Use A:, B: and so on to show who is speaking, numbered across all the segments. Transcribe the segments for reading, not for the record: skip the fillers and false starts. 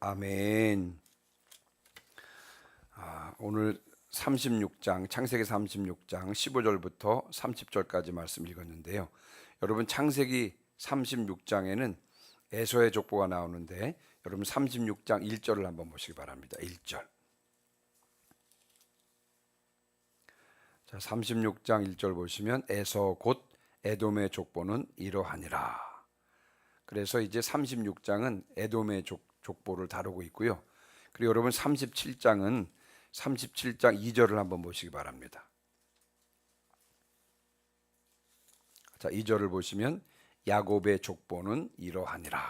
A: 아멘. 오늘 36장, 창세기 36장 15절부터 30절까지 말씀 읽었는데요. 여러분 창세기 36장에는 에서의 족보가 나오는데 여러분 36장 1절을 한번 보시기 바랍니다. 1절. 자, 36장 1절 보시면 에서 곧 에돔의 족보는 이러하니라. 그래서 이제 36장은 에돔의 족보를 다루고 있고요. 그리고 여러분 37장 2절을 한번 보시기 바랍니다. 자, 2절을 보시면 야곱의 족보는 이러하니라.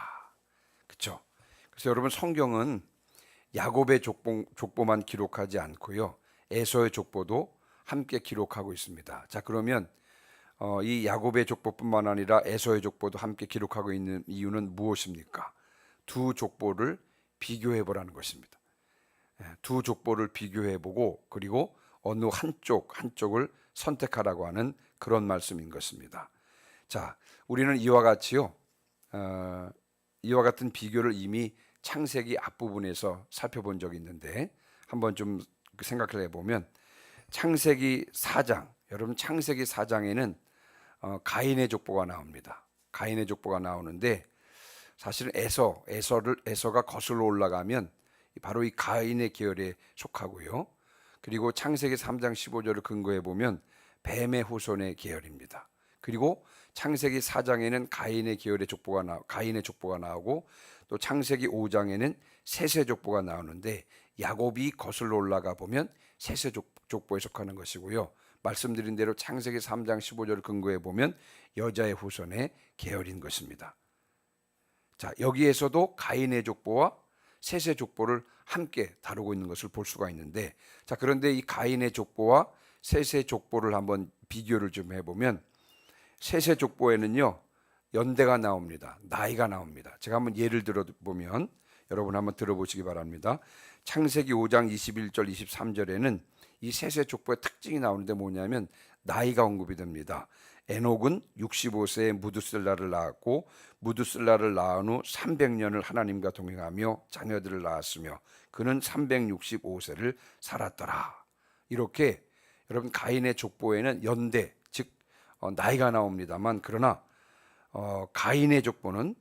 A: 그렇죠? 그래서 여러분 성경은 야곱의 족보만 기록하지 않고요. 에서의 족보도 함께 기록하고 있습니다. 자, 그러면 이 야곱의 족보뿐만 아니라 에서의 족보도 함께 기록하고 있는 이유는 무엇입니까? 두 족보를 비교해 보라는 것입니다. 두 족보를 비교해 보고 그리고 어느 한쪽을 선택하라고 하는 그런 말씀인 것입니다. 자, 우리는 이와 같이요, 이와 같은 비교를 이미 창세기 앞부분에서 살펴본 적이 있는데 한번 좀 생각해 보면 창세기 4장, 여러분 창세기 4장에는 가인의 족보가 나옵니다. 가인의 족보가 나오는데 사실은 에서가 거슬러 올라가면 바로 이 가인의 계열에 속하고요. 그리고 창세기 3장 15절을 근거해 보면 뱀의 후손의 계열입니다. 그리고 창세기 4장에는 가인의 족보가 나오고 또 창세기 5장에는 셋의 족보가 나오는데 야곱이 거슬러 올라가 보면 셋의 족보에 속하는 것이고요. 말씀드린 대로 창세기 3장 15절을 근거해 보면 여자의 후손의 계열인 것입니다. 자, 여기에서도 가인의 족보와 셋의 족보를 함께 다루고 있는 것을 볼 수가 있는데, 자, 그런데 이 가인의 족보와 셋의 족보를 한번 비교를 좀 해보면 셋의 족보에는요 연대가 나옵니다. 나이가 나옵니다. 제가 한번 예를 들어보면 여러분 한번 들어보시기 바랍니다. 창세기 5장 21절 23절에는 이 셋의 족보의 특징이 나오는데 뭐냐면 나이가 언급이 됩니다. 에녹은 65세에 무두슬라를 낳았고 무두슬라를 낳은 후 300년을 하나님과 동행하며 자녀들을 낳았으며 그는 365세를 살았더라. 이렇게 여러분 가인의 족보에는 연대, 즉 나이가 나옵니다만 그러나 가인의 족보에는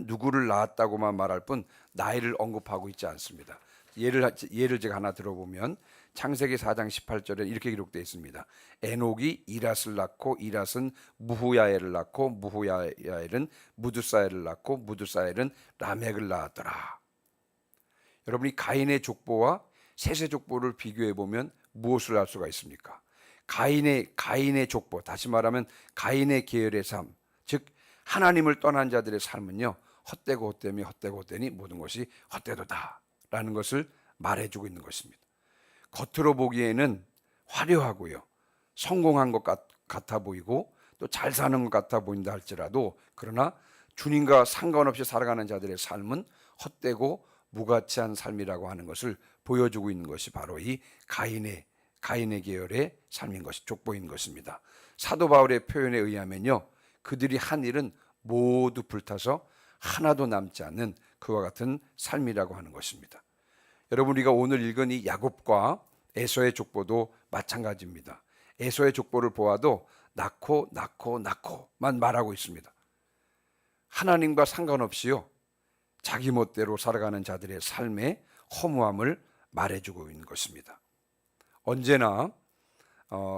A: 누구를 낳았다고만 말할 뿐 나이를 언급하고 있지 않습니다. 예를 제가 하나 들어보면 창세기 4장 18절에 이렇게 기록되어 있습니다. 에녹이 이랏을 낳고 이랏은 무후야엘을 낳고 무후야엘은 무두사엘을 낳고 무두사엘은 라멕을 낳았더라. 여러분이 가인의 족보와 셋의 족보를 비교해 보면 무엇을 알 수가 있습니까? 가인의 족보, 다시 말하면 가인의 계열의 삶, 즉 하나님을 떠난 자들의 삶은요 헛되고 헛되니 모든 것이 헛되도다 라는 것을 말해주고 있는 것입니다. 겉으로 보기에는 화려하고요 성공한 것 같아 보이고 또 잘 사는 것 같아 보인다 할지라도 그러나 주님과 상관없이 살아가는 자들의 삶은 헛되고 무가치한 삶이라고 하는 것을 보여주고 있는 것이 바로 이 가인의 계열의 삶인 것이 족보인 것입니다. 사도 바울의 표현에 의하면요 그들이 한 일은 모두 불타서 하나도 남지 않는 그와 같은 삶이라고 하는 것입니다. 여러분 우리가 오늘 읽은 이 야곱과 에서의 족보도 마찬가지입니다. 에서의 족보를 보아도 낳고만 말하고 있습니다. 하나님과 상관없이요 자기 멋대로 살아가는 자들의 삶의 허무함을 말해주고 있는 것입니다. 언제나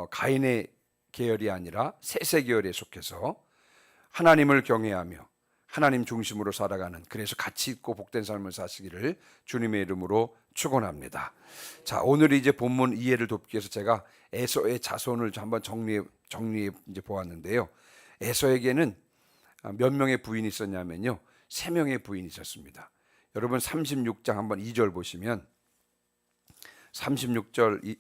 A: 가인의 계열이 아니라 셋의 계열에 속해서 하나님을 경외하며 하나님 중심으로 살아가는 그래서 가치 있고 복된 삶을 사시기를 주님의 이름으로 축원합니다. 자, 오늘 이제 본문 이해를 돕기 위해서 제가 에서의 자손을 한번 정리해 이제 보았는데요. 에서에게는 몇 명의 부인이 있었냐면요 3명의 부인이 있었습니다. 여러분 36장 한번 2절 보시면 36장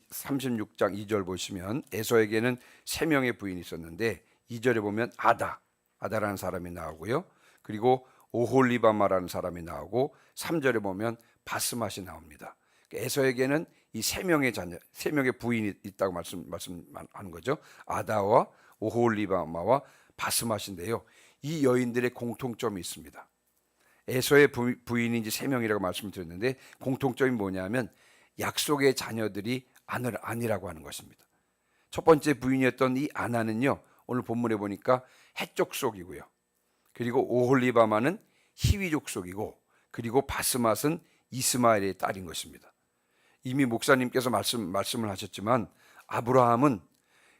A: 2절 보시면 에서에게는 3명의 부인이 있었는데 2절에 보면 아다라는 사람이 나오고요. 그리고 오홀리바마라는 사람이 나오고 3절에 보면 바스맛이 나옵니다. 에서에게는 이 3명의 부인이 있다고 말씀하는 거죠. 아다와 오홀리바마와 바스맛인데요. 이 여인들의 공통점이 있습니다. 에서의 부인이 이제 세 명이라고 말씀드렸는데 공통점이 뭐냐면 약속의 자녀들이 아니라고 하는 것입니다. 첫 번째 부인이었던 이 아나는요, 오늘 본문에 보니까 헷 족속이고요. 그리고 오홀리바마는 히위 족속이고, 그리고 바스맛은 이스마엘의 딸인 것입니다. 이미 목사님께서 말씀을 하셨지만 아브라함은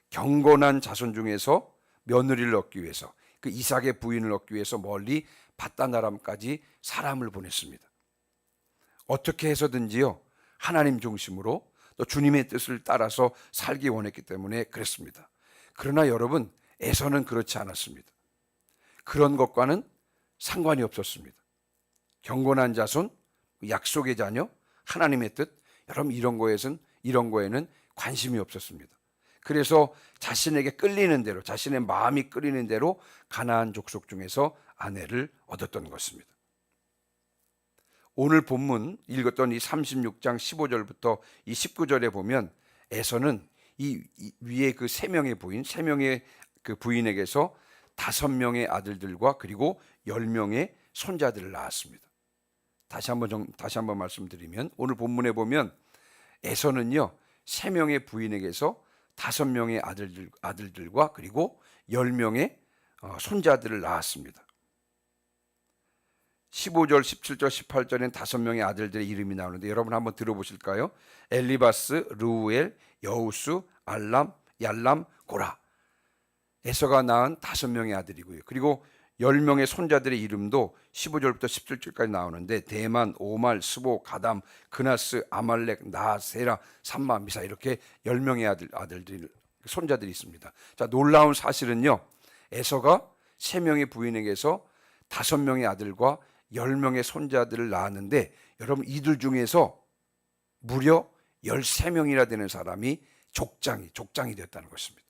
A: 경건한 자손 중에서 며느리를 얻기 위해서, 그 이삭의 부인을 얻기 위해서 멀리 바다나람까지 사람을 보냈습니다. 어떻게 해서든지요, 하나님 중심으로 또 주님의 뜻을 따라서 살기 원했기 때문에 그랬습니다. 그러나 여러분, 에서는 그렇지 않았습니다. 그런 것과는 상관이 없었습니다. 경건한 자손, 약속의 자녀, 하나님의 뜻, 여러분 이런 거에는 관심이 없었습니다. 그래서 자신에게 끌리는 대로, 자신의 마음이 끌리는 대로 가나안 족속 중에서 아내를 얻었던 것입니다. 오늘 본문 읽었던 이 36장 15절부터 이 19절에 보면 에서는 이 위에 그 세 명의 그 부인에게서 5명의 아들들과 그리고 10명의 손자들을 낳았습니다. 다시 한번 말씀드리면 오늘 본문에 보면 에서는요, 3명의 부인에게서 5명의 아들들과 그리고 10명의 손자들을 낳았습니다. 15절, 17절, 18절엔 5명의 아들들의 이름이 나오는데 여러분 한번 들어보실까요? 엘리바스, 르우엘, 여우스, 알람, 얄람, 고라. 에서가 낳은 5명의 아들이고요. 그리고 10명의 손자들의 이름도 15절부터 17절까지 나오는데 대만, 오말, 스보, 가담, 그나스, 아말렉, 나세라, 삼마, 미사 이렇게 10명의 아들들, 손자들이 있습니다. 자, 놀라운 사실은요, 에서가 3명의 부인에게서 5명의 아들과 10명의 손자들을 낳았는데 여러분 이들 중에서 무려 13명이나 되는 사람이 족장이 되었다는 것입니다.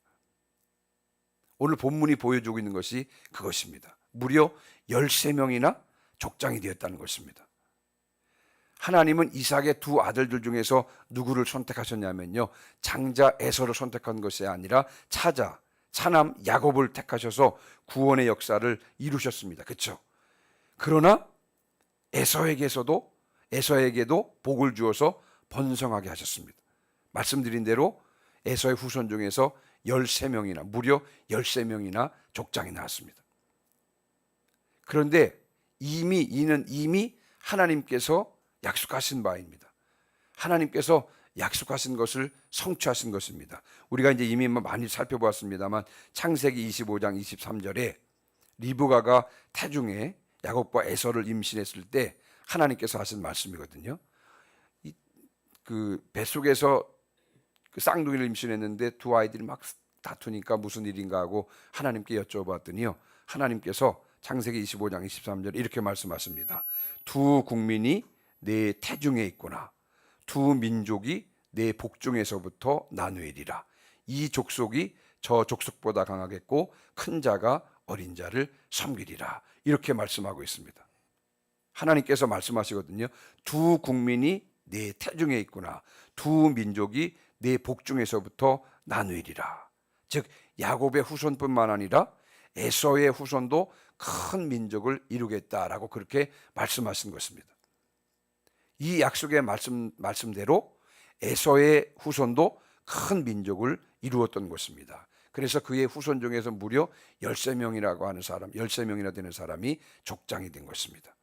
A: 오늘 본문이 보여주고 있는 것이 그것입니다. 무려 13명이나 족장이 되었다는 것입니다. 하나님은 이삭의 2 아들들 중에서 누구를 선택하셨냐면요, 장자 에서를 선택한 것이 아니라 차남 야곱을 택하셔서 구원의 역사를 이루셨습니다. 그렇죠? 그러나 에서에게도 복을 주어서 번성하게 하셨습니다. 말씀드린 대로 에서의 후손 중에서 무려 13명이나 족장이 나왔습니다. 그런데 이는 이미 하나님께서 약속하신 바입니다. 하나님께서 약속하신 것을 성취하신 것입니다. 우리가 이제 이미 많이 살펴보았습니다만 창세기 25장 23절에 리브가가 태중에 야곱과 에서를 임신했을 때 하나님께서 하신 말씀이거든요. 그 뱃속에서 그 쌍둥이를 임신했는데 2 아이들이 막 다투니까 무슨 일인가 하고 하나님께 여쭤봤더니요, 하나님께서 창세기 25장 23절 이렇게 말씀하십니다. 2 국민이 내 태중에 있구나. 2 민족이 내 복중에서부터 나누리라. 이 족속이 저 족속보다 강하겠고 큰 자가 어린 자를 섬기리라. 이렇게 말씀하고 있습니다. 하나님께서 말씀하시거든요. 2 국민이 내 태중에 있구나. 2 민족이 내 복중에서부터 나누리라. 즉 야곱의 후손뿐만 아니라 에서의 후손도 큰 민족을 이루겠다라고 그렇게 말씀하신 것입니다. 이 약속의 말씀대로 에서의 후손도 큰 민족을 이루었던 것입니다. 그래서 그의 후손 중에서 무려 13명이나 되는 사람이 족장이 된 것입니다.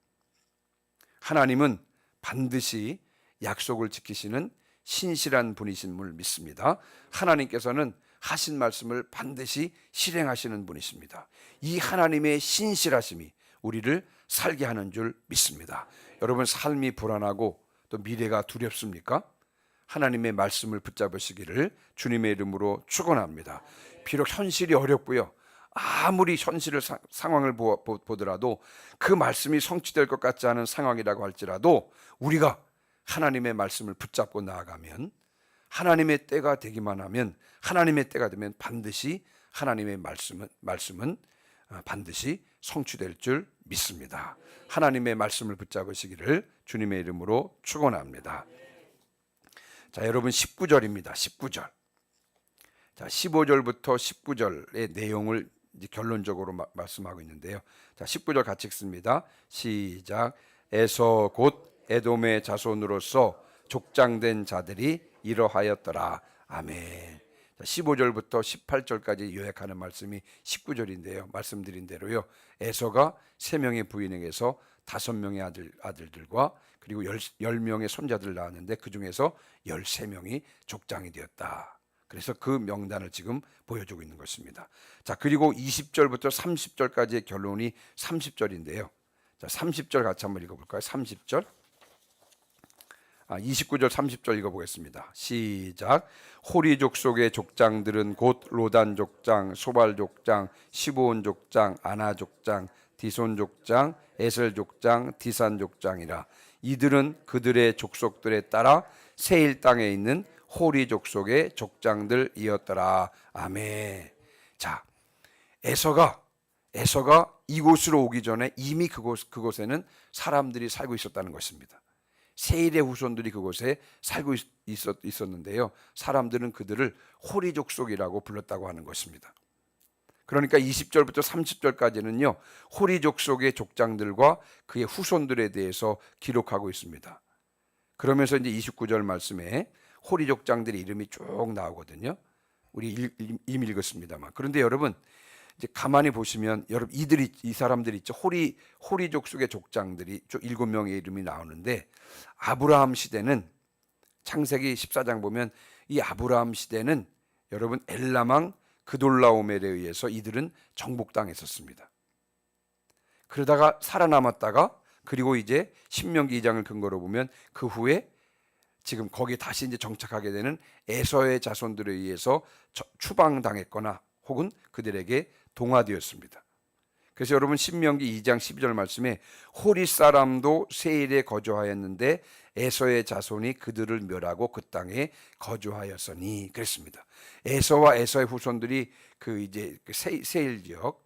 A: 하나님은 반드시 약속을 지키시는 신실한 분이신 줄 믿습니다. 하나님께서는 하신 말씀을 반드시 실행하시는 분이십니다. 이 하나님의 신실하심이 우리를 살게 하는 줄 믿습니다. 여러분 삶이 불안하고 또 미래가 두렵습니까? 하나님의 말씀을 붙잡으시기를 주님의 이름으로 축원합니다. 비록 현실이 어렵고요, 아무리 상황을 보더라도 그 말씀이 성취될 것 같지 않은 상황이라고 할지라도 우리가 하나님의 말씀을 붙잡고 나아가면, 하나님의 때가 되기만 하면, 하나님의 때가 되면 반드시 하나님의 말씀은 반드시 성취될 줄 믿습니다. 하나님의 말씀을 붙잡으시기를 주님의 이름으로 축원합니다. 자, 여러분 19절입니다. 19절. 자, 15절부터 19절의 내용을 이제 결론적으로 말씀하고 있는데요. 자, 19절 같이 읽습니다. 시작. 에서 곧 에돔의 자손으로서 족장된 자들이 이러하였더라. 아멘. 15절부터 18절까지 요약하는 말씀이 19절인데요. 말씀드린 대로요. 에서가 3명의 부인에게서 5명의 아들들과 그리고 10명의 손자들 낳았는데 그 중에서 13명이 족장이 되었다. 그래서 그 명단을 지금 보여주고 있는 것입니다. 자, 그리고 20절부터 30절까지의 결론이 30절인데요. 자, 30절 같이 한번 읽어볼까요? 30절. 29절 30절 읽어보겠습니다. 시작. 호리 족속의 족장들은 곧 로단 족장, 소발 족장, 시브온 족장, 아나 족장, 디손 족장, 에셀 족장, 디산 족장이라. 이들은 그들의 족속들에 따라 세일 땅에 있는 호리 족속의 족장들이었더라. 아멘. 자, 에서가 이곳으로 오기 전에 이미 그곳에는 사람들이 살고 있었다는 것입니다. 세일의 후손들이 그곳에 살고 있었는데요. 사람들은 그들을 호리 족속이라고 불렀다고 하는 것입니다. 그러니까 20절부터 30절까지는요. 호리 족속의 족장들과 그의 후손들에 대해서 기록하고 있습니다. 그러면서 이제 29절 말씀에 호리 족장들의 이름이 쭉 나오거든요. 우리 이미 읽었습니다만. 그런데 여러분 이제 가만히 보시면 여러분 이 사람들이 있죠. 호리 족속의 족장들이 7명의 이름이 나오는데 아브라함 시대는 창세기 14장 보면 이 아브라함 시대는 여러분 엘람 그돌라오멜에 의해서 이들은 정복당했었습니다. 그러다가 살아남았다가 그리고 이제 신명기 2장을 근거로 보면 그 후에 지금 거기 다시 이제 정착하게 되는 에서의 자손들에 의해서 추방당했거나 혹은 그들에게 동화되었습니다. 그래서 여러분 신명기 2장 12절 말씀에 호리 사람도 세일에 거주하였는데 에서의 자손이 그들을 멸하고 그 땅에 거주하였으니 그랬습니다. 에서와 에서의 후손들이 그 이제 그 세일 지역,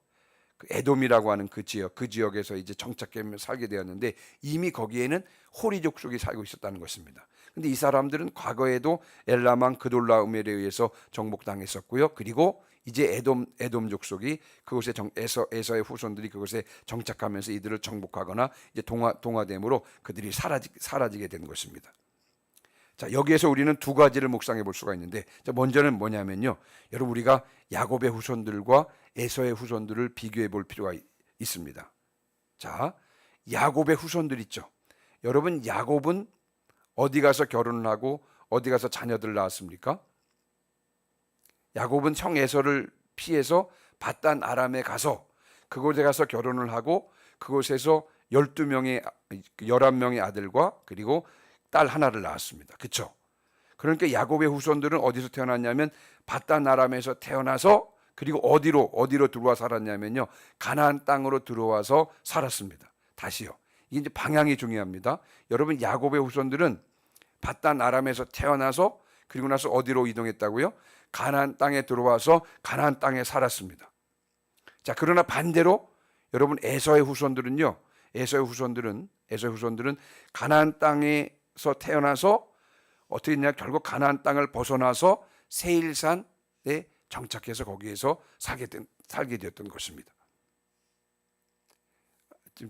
A: 그 에돔이라고 하는 그 지역에서 이제 정착하며 살게 되었는데 이미 거기에는 호리 족속이 살고 있었다는 것입니다. 근데 이 사람들은 과거에도 엘람 그돌라오멜에 의해서 정복당했었고요. 그리고 이제 에돔 족속이 그곳에 에서의 후손들이 그곳에 정착하면서 이들을 정복하거나 이제 동화됨으로 그들이 사라지게 된 것입니다. 자, 여기에서 우리는 두 가지를 묵상해 볼 수가 있는데, 자, 먼저는 뭐냐면요, 여러분 우리가 야곱의 후손들과 에서의 후손들을 비교해 볼 필요가 있습니다. 자, 야곱의 후손들 있죠. 여러분 야곱은 어디 가서 결혼을 하고 어디 가서 자녀들 낳았습니까? 야곱은 형 에서를 피해서 밧단 아람에 가서 그곳에 가서 결혼을 하고 그곳에서 11명의 아들과 그리고 딸 하나를 낳았습니다. 그렇죠? 그러니까 야곱의 후손들은 어디서 태어났냐면 밧단 아람에서 태어나서 그리고 어디로 들어와 살았냐면요, 가나안 땅으로 들어와서 살았습니다. 다시요. 이게 이제 방향이 중요합니다. 여러분 야곱의 후손들은 밧단 아람에서 태어나서 그리고 나서 어디로 이동했다고요? 가나안 땅에 들어와서 가나안 땅에 살았습니다. 자, 그러나 반대로 여러분 에서의 후손들은 가나안 땅에서 태어나서 어떻게 했냐? 결국 가나안 땅을 벗어나서 세일산에 정착해서 거기에서 살게 되었던 것입니다.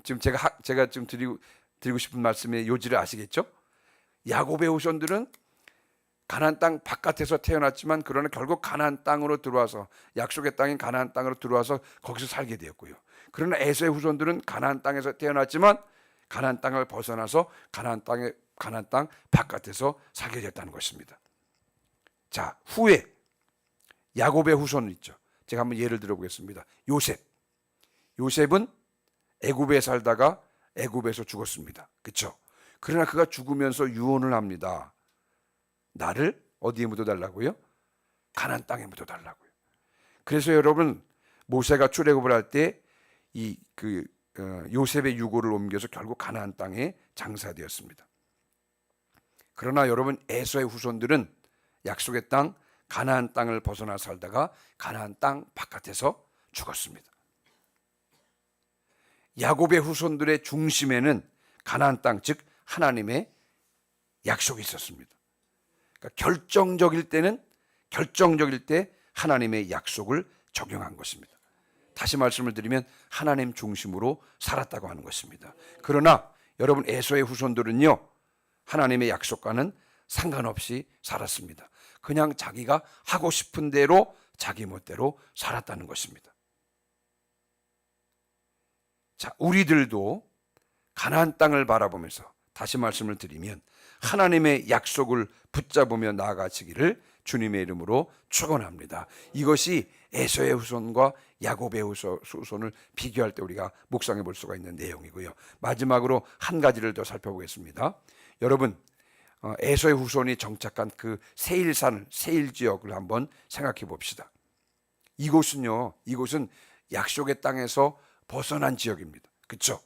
A: 지금 제가 지금 드리고 싶은 말씀의 요지를 아시겠죠? 야곱의 후손들은 가나안 땅 바깥에서 태어났지만 그러나 결국 가나안 땅으로 들어와서 약속의 땅인 가나안 땅으로 들어와서 거기서 살게 되었고요. 그러나 에서의 후손들은 가나안 땅에서 태어났지만 가나안 땅을 벗어나서 가나안 땅 바깥에서 살게 되었다는 것입니다. 자, 후에 야곱의 후손은 있죠. 제가 한번 예를 들어보겠습니다. 요셉은 애굽에 살다가 애굽에서 죽었습니다. 그렇죠? 그러나 그가 죽으면서 유언을 합니다. 나를 어디에 묻어달라고요? 가나안 땅에 묻어달라고요. 그래서 여러분 모세가 출애굽을 할 때 요셉의 유고를 옮겨서 결국 가나안 땅에 장사되었습니다. 그러나 여러분 에서의 후손들은 약속의 땅 가나안 땅을 벗어나 살다가 가나안 땅 바깥에서 죽었습니다. 야곱의 후손들의 중심에는 가나안 땅, 즉 하나님의 약속이 있었습니다. 그러니까 결정적일 때 하나님의 약속을 적용한 것입니다. 다시 말씀을 드리면 하나님 중심으로 살았다고 하는 것입니다. 그러나 여러분 에서의 후손들은요, 하나님의 약속과는 상관없이 살았습니다. 그냥 자기가 하고 싶은 대로 자기 멋대로 살았다는 것입니다. 자, 우리들도 가나안 땅을 바라보면서 다시 말씀을 드리면 하나님의 약속을 붙잡으며 나아가시기를 주님의 이름으로 축원합니다. 이것이 에서의 후손과 야곱의 후손을 비교할 때 우리가 묵상해 볼 수가 있는 내용이고요. 마지막으로 한 가지를 더 살펴보겠습니다. 여러분, 에서의 후손이 정착한 그 세일산, 세일 지역을 한번 생각해 봅시다. 이곳은 약속의 땅에서 벗어난 지역입니다. 그렇죠?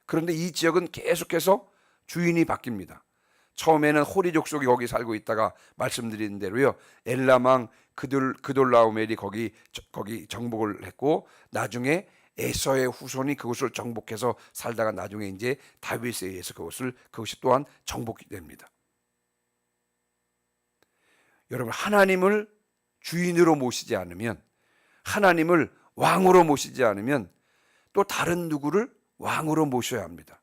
A: 그런데 이 지역은 계속해서 주인이 바뀝니다. 처음에는 호리 족속이 거기 살고 있다가 말씀드린 대로요, 엘람왕 그돌라오멜이 거기 정복을 했고, 나중에 에서의 후손이 그곳을 정복해서 살다가 나중에 이제 다윗에 의해서 그것이 또한 정복이 됩니다. 여러분, 하나님을 주인으로 모시지 않으면, 하나님을 왕으로 모시지 않으면 또 다른 누구를 왕으로 모셔야 합니다.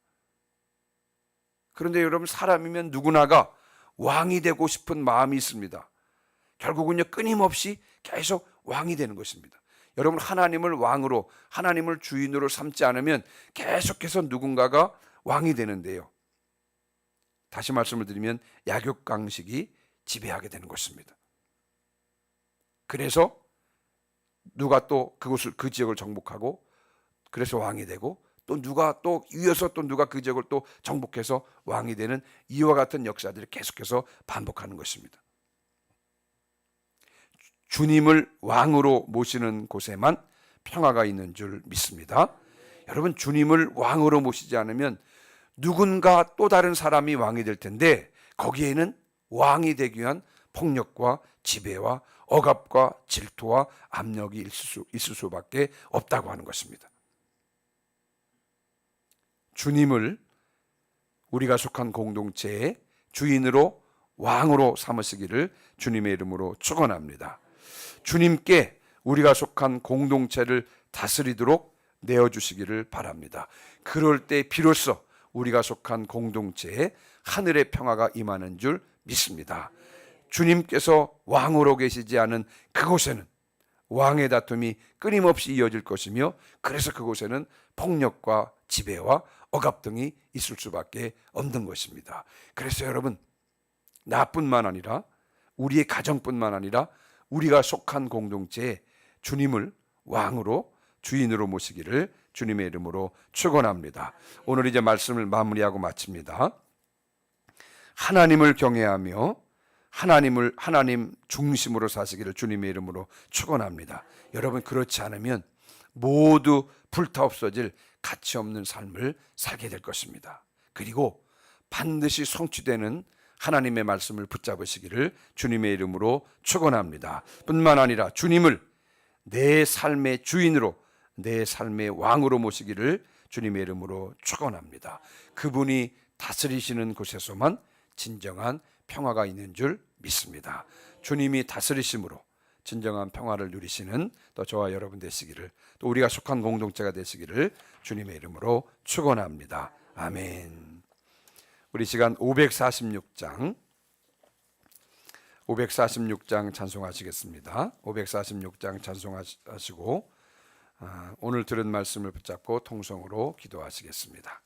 A: 그런데 여러분, 사람이면 누구나가 왕이 되고 싶은 마음이 있습니다. 결국은요, 끊임없이 계속 왕이 되는 것입니다. 여러분, 하나님을 왕으로, 하나님을 주인으로 삼지 않으면 계속해서 누군가가 왕이 되는데요, 다시 말씀을 드리면 약육강식이 지배하게 되는 것입니다. 그래서 누가 또 그 지역을 정복하고 그래서 왕이 되고, 또 누가 또 이어서 또 누가 그 지역을 또 정복해서 왕이 되는, 이와 같은 역사들이 계속해서 반복하는 것입니다. 주님을 왕으로 모시는 곳에만 평화가 있는 줄 믿습니다. 여러분, 주님을 왕으로 모시지 않으면 누군가 또 다른 사람이 왕이 될 텐데, 거기에는 왕이 되기 위한 폭력과 지배와 억압과 질투와 압력이 있을 수밖에 없다고 하는 것입니다. 주님을 우리가 속한 공동체의 주인으로, 왕으로 삼으시기를 주님의 이름으로 축원합니다. 주님께 우리가 속한 공동체를 다스리도록 내어주시기를 바랍니다. 그럴 때 비로소 우리가 속한 공동체에 하늘의 평화가 임하는 줄 믿습니다. 주님께서 왕으로 계시지 않은 그곳에는 왕의 다툼이 끊임없이 이어질 것이며, 그래서 그곳에는 폭력과 지배와 억압 등이 있을 수밖에 없는 것입니다. 그래서 여러분, 나뿐만 아니라 우리의 가정뿐만 아니라 우리가 속한 공동체에 주님을 왕으로, 주인으로 모시기를 주님의 이름으로 축원합니다. 오늘 이제 말씀을 마무리하고 마칩니다. 하나님을 경외하며 하나님 중심으로 사시기를 주님의 이름으로 축원합니다. 여러분, 그렇지 않으면 모두 불타없어질 가치 없는 삶을 살게 될 것입니다. 그리고 반드시 성취되는 하나님의 말씀을 붙잡으시기를 주님의 이름으로 축원합니다. 뿐만 아니라 주님을 내 삶의 주인으로, 내 삶의 왕으로 모시기를 주님의 이름으로 축원합니다. 그분이 다스리시는 곳에서만 진정한 평화가 있는 줄 믿습니다. 주님이 다스리심으로 진정한 평화를 누리시는 또 저와 여러분 되시기를, 또 우리가 속한 공동체가 되시기를 주님의 이름으로 축원합니다. 아멘. 우리 시간 546장 찬송하시겠습니다. 546장 찬송하시고 오늘 들은 말씀을 붙잡고 통성으로 기도하시겠습니다.